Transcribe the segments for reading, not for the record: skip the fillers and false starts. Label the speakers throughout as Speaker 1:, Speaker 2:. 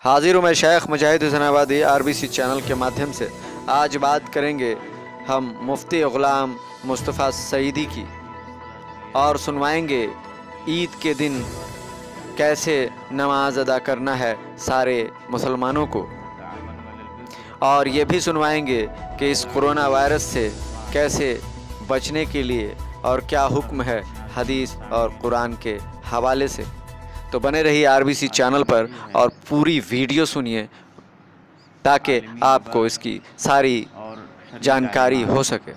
Speaker 1: حاضر ہوں میں شیخ مجاہد حسین آبادی RBC چینل کے مادھیم سے۔ آج بات کریں گے ہم مفتی غلام مصطفیٰ سعیدی کی، اور سنوائیں گے عید کے دن کیسے نماز ادا کرنا ہے سارے مسلمانوں کو، اور یہ بھی سنوائیں گے کہ اس کرونا وائرس سے کیسے بچنے کے لیے اور کیا حکم ہے حدیث اور قرآن کے حوالے سے۔ تو بنے رہی RBC چینل پر اور پوری ویڈیو سنیے تاکہ آپ کو اس کی ساری جانکاری ہو سکے۔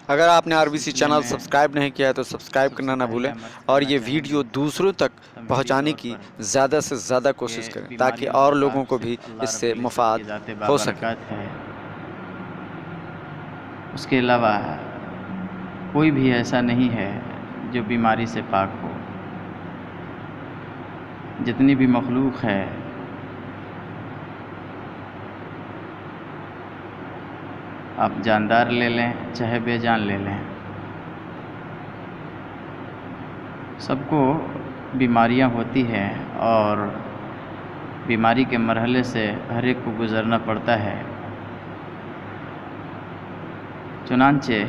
Speaker 1: اگر آپ نے RBC چینل سبسکرائب نہیں کیا ہے تو سبسکرائب کرنا نہ بھولیں، اور یہ ویڈیو دوسروں تک پہنچانے کی زیادہ سے زیادہ کوشش کریں تاکہ اور لوگوں کو بھی اس سے مفاد ہو سکے۔
Speaker 2: اس کے علاوہ کوئی بھی ایسا نہیں ہے جو بیماری سے پاک ہو۔ جتنی بھی مخلوق ہے آپ جاندار لے لیں چاہے بے جان لے لیں، سب کو بیماریاں ہوتی ہیں اور بیماری کے مرحلے سے ہر ایک کو گزرنا پڑتا ہے۔ چنانچہ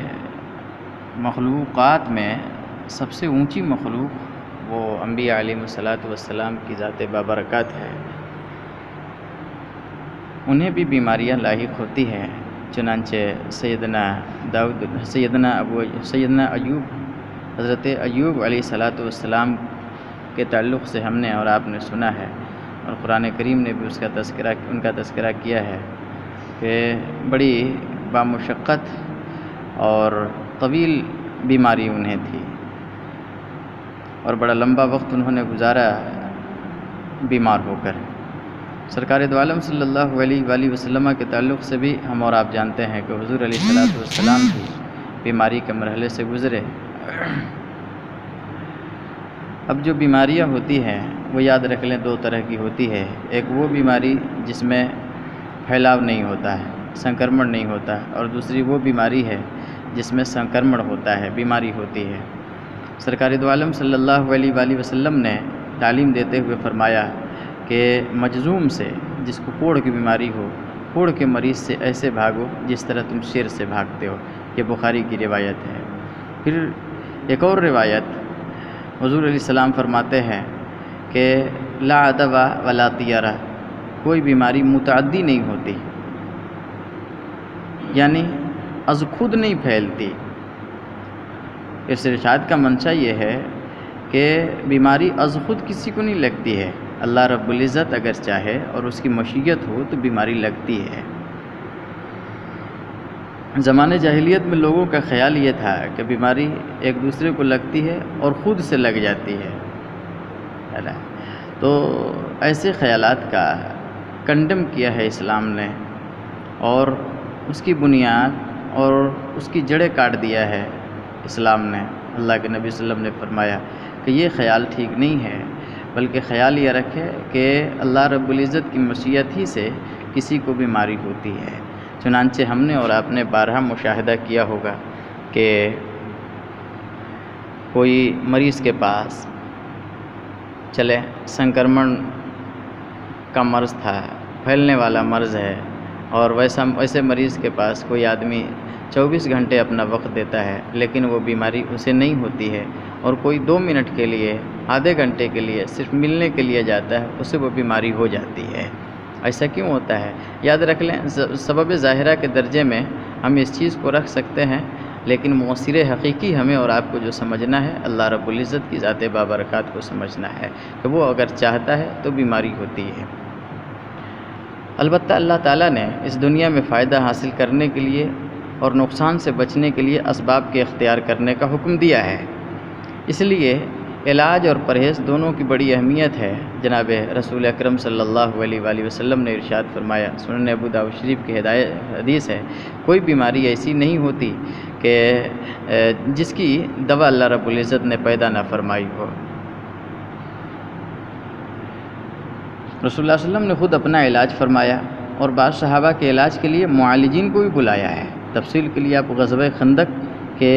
Speaker 2: مخلوقات میں سب سے اونچی مخلوق وہ انبیاء علیہ السلام کی ذات بابرکات ہے، انہیں بھی بیماریاں لاحق ہوتی ہیں۔ چنانچہ سیدنا ایوب، حضرت ایوب علیہ السلام کے تعلق سے ہم نے اور آپ نے سنا ہے، اور قرآن کریم نے بھی ان کا تذکرہ کیا ہے کہ بڑی بامشقت اور طویل بیماری انہیں تھی، اور بڑا لمبا وقت انہوں نے گزارا بیمار ہو کر۔ سرکار دو عالم صلی اللہ علیہ وآلہ وسلم کے تعلق سے بھی ہم اور آپ جانتے ہیں کہ حضور علیہ السلام بھی بیماری کے مرحلے سے گزرے۔ اب جو بیماریاں ہوتی ہیں وہ یاد رکھ لیں دو طرح کی ہوتی ہے۔ ایک وہ بیماری جس میں پھیلاؤ نہیں ہوتا ہے، سنکرمن نہیں ہوتا، اور دوسری وہ بیماری ہے جس میں سنکرمن ہوتا ہے، بیماری ہوتی ہے۔ سرکار دو عالم صلی اللہ علیہ وآلہ وسلم نے تعلیم دیتے ہوئے فرمایا کہ مجذوم سے، جس کو کوڑ کی بیماری ہو، کوڑ کے مریض سے ایسے بھاگو جس طرح تم شیر سے بھاگتے ہو۔ یہ بخاری کی روایت ہے۔ پھر ایک اور روایت حضور علیہ السلام فرماتے ہیں کہ لا عدوى ولا طیرہ، کوئی بیماری متعدی نہیں ہوتی، یعنی از خود نہیں پھیلتی۔ اس ارشاد کا منشا یہ ہے کہ بیماری از خود کسی کو نہیں لگتی ہے، اللہ رب العزت اگر چاہے اور اس کی مشیت ہو تو بیماری لگتی ہے۔ زمانے جاہلیت میں لوگوں کا خیال یہ تھا کہ بیماری ایک دوسرے کو لگتی ہے اور خود سے لگ جاتی ہے، تو ایسے خیالات کا کنڈم کیا ہے اسلام نے، اور اس کی بنیاد اور اس کی جڑیں کاٹ دیا ہے اسلام نے۔ اللہ کے نبی صلی اللہ علیہ وسلم نے فرمایا کہ یہ خیال ٹھیک نہیں ہے، بلکہ خیال یہ رکھے کہ اللہ رب العزت کی مشیت ہی سے کسی کو بیماری ہوتی ہے۔ چنانچہ ہم نے اور آپ نے بارہا مشاہدہ کیا ہوگا کہ کوئی مریض کے پاس چلے سنکرمن کا مرض تھا، پھیلنے والا مرض ہے، اور ویسے مریض کے پاس کوئی آدمی 24 گھنٹے اپنا وقت دیتا ہے لیکن وہ بیماری اسے نہیں ہوتی ہے، اور کوئی 2 منٹ کے لیے، آدھے گھنٹے کے لیے صرف ملنے کے لیے جاتا ہے، اسے وہ بیماری ہو جاتی ہے۔ ایسا کیوں ہوتا ہے؟ یاد رکھ لیں سبب ظاہرہ کے درجے میں ہم اس چیز کو رکھ سکتے ہیں، لیکن مؤثر حقیقی ہمیں اور آپ کو جو سمجھنا ہے اللہ رب العزت کی ذات بابرکات کو سمجھنا ہے کہ وہ اگر چاہتا ہے تو بیماری ہوتی ہے۔ البتہ اللہ تعالیٰ نے اس دنیا میں فائدہ حاصل کرنے کے لیے اور نقصان سے بچنے کے لیے اسباب کے اختیار کرنے کا حکم دیا ہے، اس لیے علاج اور پرہیز دونوں کی بڑی اہمیت ہے۔ جناب رسول اکرم صلی اللہ علیہ وآلہ وسلم نے ارشاد فرمایا، سنن ابو داؤد شریف کی حدیث ہے، کوئی بیماری ایسی نہیں ہوتی کہ جس کی دوا اللہ رب العزت نے پیدا نہ فرمائی ہو۔ رسول اللہ صلی اللہ علیہ وسلم نے خود اپنا علاج فرمایا، اور بعض صحابہ کے علاج کے لیے معالجین کو بھی بلایا ہے۔ تفصیل کے لیے آپ غزوہ خندق کہ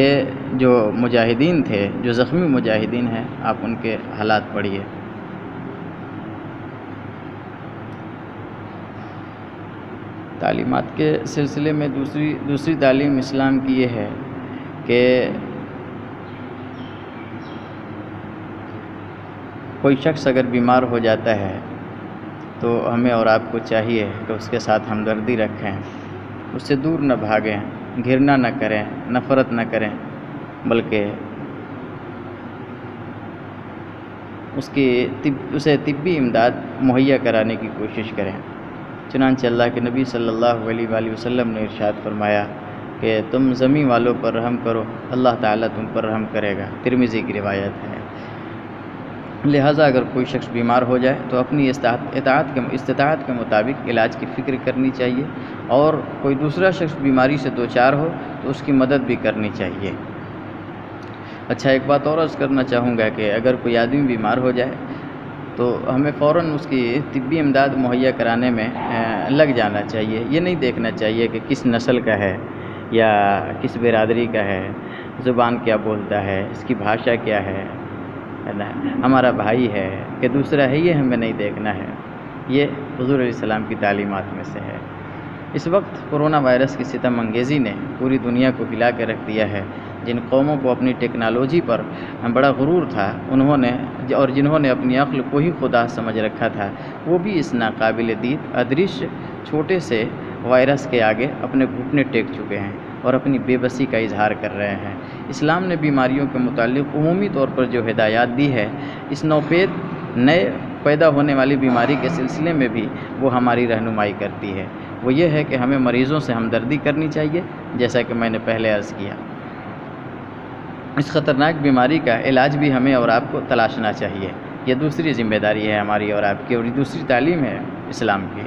Speaker 2: جو مجاہدین تھے، جو زخمی مجاہدین ہیں، آپ ان کے حالات پڑھیے۔ تعلیمات کے سلسلے میں دوسری تعلیم اسلام کی یہ ہے کہ کوئی شخص اگر بیمار ہو جاتا ہے تو ہمیں اور آپ کو چاہیے کہ اس کے ساتھ ہمدردی رکھیں، اس سے دور نہ بھاگیں، گھرنا نہ کریں، نفرت نہ کریں، بلکہ اسے طبی امداد مہیا کرانے کی کوشش کریں۔ چنانچہ اللہ کے نبی صلی اللہ علیہ وآلہ وسلم نے ارشاد فرمایا کہ تم زمین والوں پر رحم کرو، اللہ تعالیٰ تم پر رحم کرے گا، ترمذی کی روایت ہے۔ لہٰذا اگر کوئی شخص بیمار ہو جائے تو اپنی استطاعت کے مطابق علاج کی فکر کرنی چاہیے، اور کوئی دوسرا شخص بیماری سے دوچار ہو تو اس کی مدد بھی کرنی چاہیے۔ اچھا، ایک بات اور عرض کرنا چاہوں گا کہ اگر کوئی آدمی بیمار ہو جائے تو ہمیں فوراً اس کی طبی امداد مہیا کرانے میں لگ جانا چاہیے۔ یہ نہیں دیکھنا چاہیے کہ کس نسل کا ہے یا کس برادری کا ہے، زبان کیا بولتا ہے، اس کی بھاشا کیا ہے نا، ہمارا بھائی ہے کہ دوسرا ہے، یہ ہمیں نہیں دیکھنا ہے۔ یہ حضور علیہ السلام کی تعلیمات میں سے ہے۔ اس وقت کرونا وائرس کی ستم انگیزی نے پوری دنیا کو ہلا کے رکھ دیا ہے۔ جن قوموں کو اپنی ٹیکنالوجی پر بڑا غرور تھا اور جنہوں نے اپنی عقل کو ہی خدا سمجھ رکھا تھا، وہ بھی اس ناقابل دید ادرش چھوٹے سے وائرس کے آگے اپنے گھٹنے ٹیک چکے ہیں اور اپنی بے بسی کا اظہار کر رہے ہیں۔ اسلام نے بیماریوں کے متعلق عمومی طور پر جو ہدایات دی ہے، اس نئے پیدا ہونے والی بیماری کے سلسلے میں بھی وہ ہماری رہنمائی کرتی ہے۔ وہ یہ ہے کہ ہمیں مریضوں سے ہمدردی کرنی چاہیے، جیسا کہ میں نے پہلے عرض کیا۔ اس خطرناک بیماری کا علاج بھی ہمیں اور آپ کو تلاشنا چاہیے۔ یہ دوسری ذمہ داری ہے ہماری اور آپ کی، اور یہ دوسری تعلیم ہے اسلام کی،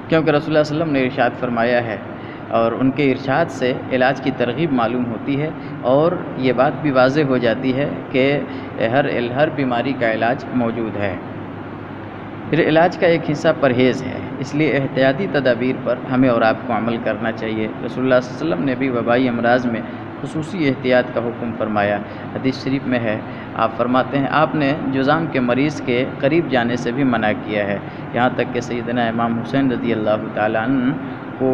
Speaker 2: کیونکہ رسول اللہ صلی اللہ علیہ وسلم نے ارشاد فرمایا ہے اور ان کے ارشاد سے علاج کی ترغیب معلوم ہوتی ہے، اور یہ بات بھی واضح ہو جاتی ہے کہ ہر بیماری کا علاج موجود ہے۔ پھر علاج کا ایک حصہ پرہیز ہے، اس لیے احتیاطی تدابیر پر ہمیں اور آپ کو عمل کرنا چاہیے۔ رسول اللہ صلی اللہ علیہ وسلم نے بھی وبائی امراض میں خصوصی احتیاط کا حکم فرمایا۔ حدیث شریف میں ہے، آپ فرماتے ہیں آپ نے جذام کے مریض کے قریب جانے سے بھی منع کیا ہے، یہاں تک کہ سیدنا امام حسین رضی اللہ تعالیٰ عنہ کو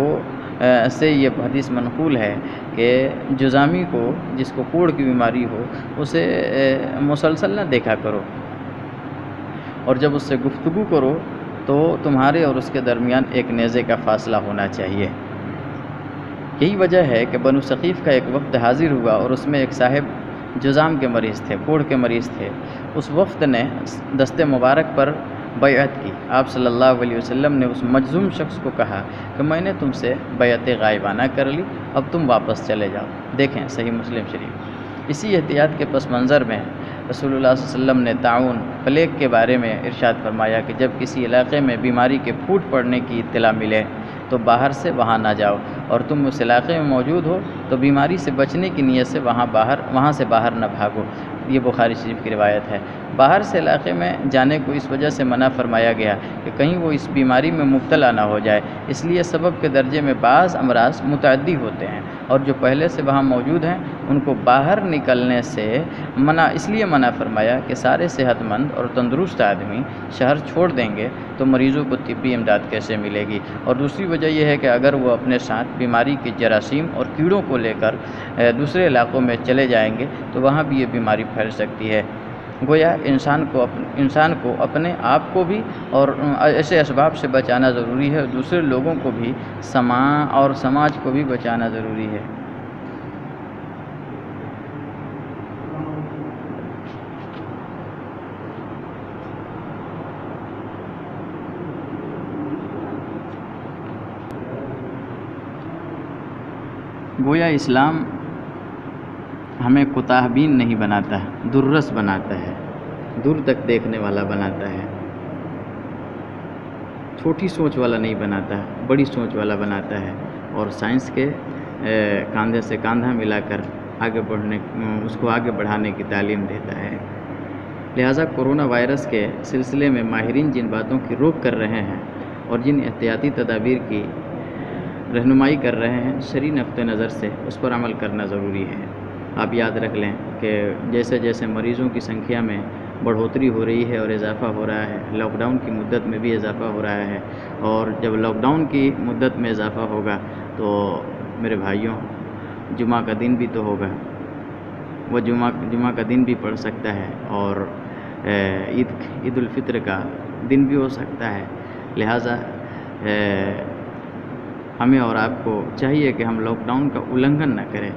Speaker 2: سے یہ حدیث منقول ہے کہ جذامی کو، جس کو کوڑ کی بیماری ہو، اسے مسلسل نہ دیکھا کرو، اور جب اس سے گفتگو کرو تو تمہارے اور اس کے درمیان ایک نیزے کا فاصلہ ہونا چاہیے۔ یہی وجہ ہے کہ بنو ثقیف کا ایک وفد حاضر ہوا اور اس میں ایک صاحب جذام کے مریض تھے، کوڑ کے مریض تھے۔ اس وفد نے دست مبارک پر بیعت کی۔ آپ صلی اللہ علیہ وسلم نے اس مجذوم شخص کو کہا کہ میں نے تم سے بیعت غائبانہ کر لی، اب تم واپس چلے جاؤ۔ دیکھیں صحیح مسلم شریف۔ اسی احتیاط کے پس منظر میں رسول اللہ صلی اللہ علیہ وسلم نے طاعون، پلیگ کے بارے میں ارشاد فرمایا کہ جب کسی علاقے میں بیماری کے پھوٹ پڑنے کی اطلاع ملے تو باہر سے وہاں نہ جاؤ، اور تم اس علاقے میں موجود ہو تو بیماری سے بچنے کی نیت سے وہاں سے باہر نہ بھاگو۔ یہ بخاری شریف کی روایت ہے۔ باہر سے علاقے میں جانے کو اس وجہ سے منع فرمایا گیا کہ کہیں وہ اس بیماری میں مبتلا نہ ہو جائے، اس لیے سبب کے درجے میں بعض امراض متعدی ہوتے ہیں، اور جو پہلے سے وہاں موجود ہیں ان کو باہر نکلنے سے اس لیے منع فرمایا کہ سارے صحت مند اور تندرست آدمی شہر چھوڑ دیں گے تو مریضوں کو طبی امداد کیسے ملے گی۔ اور دوسری وجہ یہ ہے کہ اگر وہ اپنے ساتھ بیماری کے جراثیم اور کیڑوں کو لے کر دوسرے علاقوں میں چلے جائیں گے تو وہاں بھی یہ بیماری پھیل سکتی ہے۔ گویا انسان کو اپنے آپ کو بھی اور ایسے اسباب سے بچانا ضروری ہے، اور دوسرے لوگوں کو بھی سماج کو بھی بچانا ضروری ہے۔ گویا اسلام ہمیں کوتاہ بین نہیں بناتا، دررس بناتا ہے، دور تک دیکھنے والا بناتا ہے، چھوٹی سوچ والا نہیں بناتا، بڑی سوچ والا بناتا ہے، اور سائنس کے کاندھے سے کاندھا ملا کر اس کو آگے بڑھانے کی تعلیم دیتا ہے۔ لہٰذا کرونا وائرس کے سلسلے میں ماہرین جن باتوں کی روک کر رہے ہیں اور جن احتیاطی تدابیر کی رہنمائی کر رہے ہیں، شرعی نقطہ نظر سے اس پر عمل کرنا ضروری ہے۔ آپ یاد رکھ لیں کہ جیسے جیسے مریضوں کی سنکھیا میں بڑھوتری ہو رہی ہے اور اضافہ ہو رہا ہے، لاک ڈاؤن کی مدت میں بھی اضافہ ہو رہا ہے، اور جب لاک ڈاؤن کی مدت میں اضافہ ہوگا تو میرے بھائیوں جمعہ کا دن بھی تو ہوگا، وہ جمعہ کا دن بھی پڑ سکتا ہے، اور عید الفطر کا دن بھی ہو سکتا ہے۔ لہٰذا ہمیں اور آپ کو چاہیے کہ ہم لاک ڈاؤن کا النگھن نہ کریں۔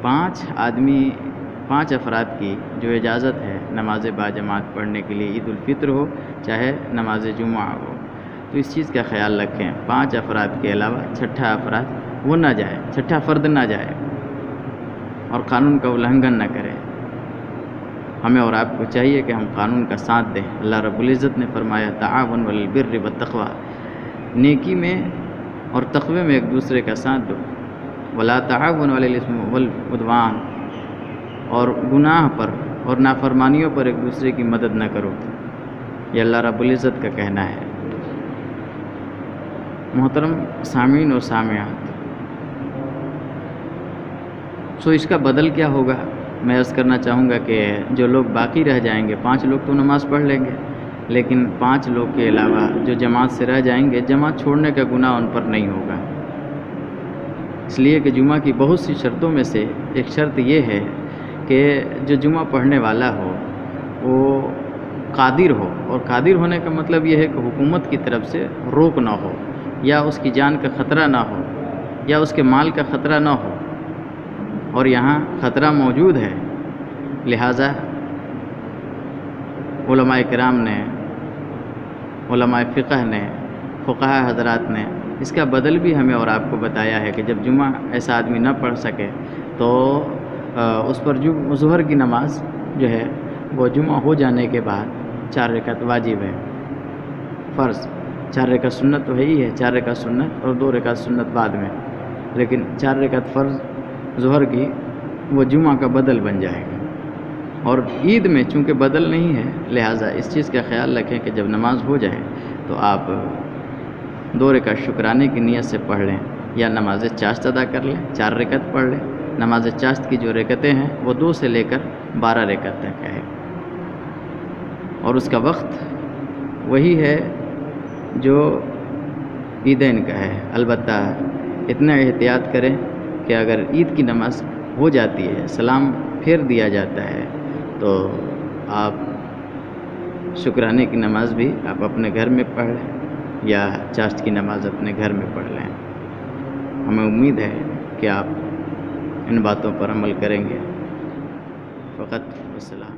Speaker 2: 5 افراد کی جو اجازت ہے نماز باجماعت پڑھنے کے لیے، عید الفطر ہو چاہے نماز جمعہ ہو، تو اس چیز کا خیال رکھیں 5 افراد کے علاوہ چھٹا افراد وہ نہ جائے، چھٹا فرد نہ جائے اور قانون کا النگھن نہ کرے۔ ہمیں اور آپ کو چاہیے کہ ہم قانون کا ساتھ دیں۔ اللہ رب العزت نے فرمایا تعاون علی البر والتقوی، نیکی میں اور تقوی میں ایک دوسرے کا ساتھ دو، ولا تعاون علی الاثم والعدوان، اور گناہ پر اور نافرمانیوں پر ایک دوسرے کی مدد نہ کرو، یہ اللہ رب العزت کا کہنا ہے۔ محترم سامعین اور سامعات، اس کا بدل کیا ہوگا؟ میں عرض کرنا چاہوں گا کہ جو لوگ باقی رہ جائیں گے، 5 لوگ تو نماز پڑھ لیں گے، لیکن 5 لوگ کے علاوہ جو جماعت سے رہ جائیں گے، جماعت چھوڑنے کا گناہ ان پر نہیں ہوگا، اس لیے کہ جمعہ کی بہت سی شرطوں میں سے ایک شرط یہ ہے کہ جو جمعہ پڑھنے والا ہو وہ قادر ہو، اور قادر ہونے کا مطلب یہ ہے کہ حکومت کی طرف سے روک نہ ہو، یا اس کی جان کا خطرہ نہ ہو، یا اس کے مال کا خطرہ نہ ہو، اور یہاں خطرہ موجود ہے۔ لہٰذا علماء کرام نے، علماء فقہ نے، فقہاء حضرات نے اس کا بدل بھی ہمیں اور آپ کو بتایا ہے کہ جب جمعہ ایسا آدمی نہ پڑھ سکے تو اس پر ظہر کی نماز جو ہے وہ جمعہ ہو جانے کے بعد 4 رکعت واجب ہے، فرض 4 رکعت سنت تو ہے ہی ہے، 4 رکعت سنت اور 2 رکعت سنت بعد میں، لیکن 4 رکعت فرض ظہر کی وہ جمعہ کا بدل بن جائے گا۔ اور عید میں چونکہ بدل نہیں ہے، لہٰذا اس چیز کا خیال رکھیں کہ جب نماز ہو جائے تو آپ 2 رکعت شکرانے کی نیت سے پڑھ لیں، یا نماز چاشت ادا کر لیں، 4 رکعت پڑھ لیں۔ نماز چاشت کی جو رکعتیں ہیں وہ 2 سے لے کر 12 رکعت تک ہے، اور اس کا وقت وہی ہے جو عیدین کا ہے۔ البتہ اتنا احتیاط کریں کہ اگر عید کی نماز ہو جاتی ہے، سلام پھیر دیا جاتا ہے، تو آپ شکرانے کی نماز بھی آپ اپنے گھر میں پڑھ لیں، یا چاشت کی نماز اپنے گھر میں پڑھ لیں۔ ہمیں امید ہے کہ آپ ان باتوں پر عمل کریں گے۔ فقط السلام۔